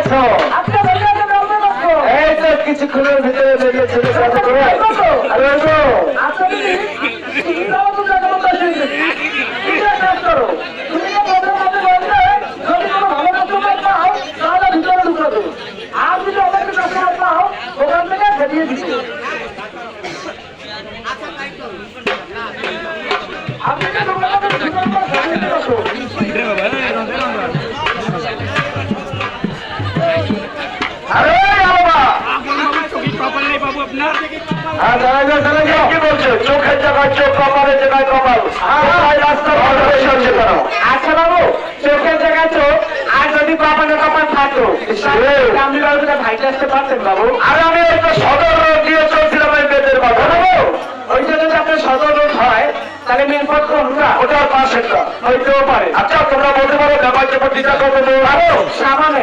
আছো? এই তো কিছুক্ষণের ভিতরে বেরিয়ে চলে যাবে। আরে ওই গো, আর যদি আমাকে কাস্টমার পাও ওখান থেকে ফেরিয়ে দিচ্ছি। আপনি কি দোকানদার ফেরিয়ে দিচ্ছ? আরে বাবা, হ্যাঁ দাঁড়াই যাও। কি বলছো? চোখের জায়গায় চোখ, কপালের জায়গায় কপাল, রাস্তার ভালো বেশি হচ্ছে কেন? আচ্ছা বাবু, চোখের জায়গায় চোখ, আর যদি কপালে কপাল থাকতো আপনি ভাইটা আসতে পারতেন বাবু। আর আমি এই তো সদর রোড দিয়ে চলছিলাম এই বেদের কথা। ওইটা যদি আপনার সদর রোড হয় তাহলে মেন পথ কোনটা? ওটার পাশেরটা হইতেও পারে। আচ্ছা তোমরা বলতে পারো ব্যাপার চেপার দিটা কত দূর? আরো সামনে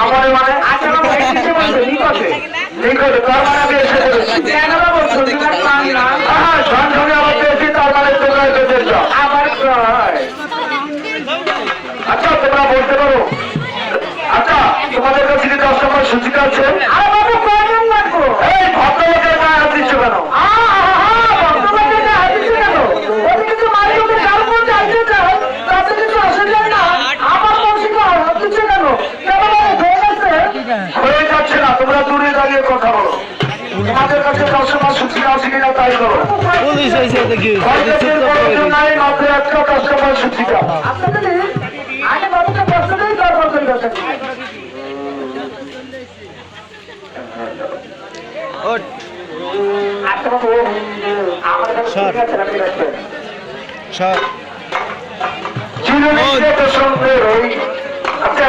আমার মানে আচ্ছা বাবু, এই কিসে বলছে? নিকটে। নিকটে, তার মানে আমি এসে পড়েছি। কেন বাবু, সন্ধিবার প্ল্যান না? হ্যাঁ ঝনঝনে আমার পেয়েছি, তার মানে তোমরা বেদের যাও। আবার প্রায় আচ্ছা তোমরা বলতে পারো, আচ্ছা তোমাদের কাছে কি 10 নম্বর সূচিকা আছে? আরে বাবু, কয়জন লাগবো? এই ভদ্রলোকের গায়ে হাত দিচ্ছ কেন? ভক্তবাদের হাতিছে কেন? ওদের কিছু মালিকদের কারো উপর চাইতে চায়, তাতে কিছু আসে যায় না। আমার বংশীকে হাতিছে কেন? কেন বাবু, হয়ে গেছে? হয়ে যাচ্ছে না, তোমরা দূরে দাঁড়িয়ে কথা বলো। তোমাদের কাছে 10 নম্বর সূচিকা আছে কিনা তাই করো। পুলিশ হয়েছে দেখি কলেজের প্রয়োজন নাই, মাত্র একটা 10 নম্বর সূচিকা। আপনাদের আগে বাবুকে প্রশ্ন দিই, তারপর চলে যাচ্ছেন। আচ্ছা বাবু, আমার কাছে ঠিক আছে, আপনি রাখবেন। সব চিরনির্দেশ সন্দেহ। আচ্ছা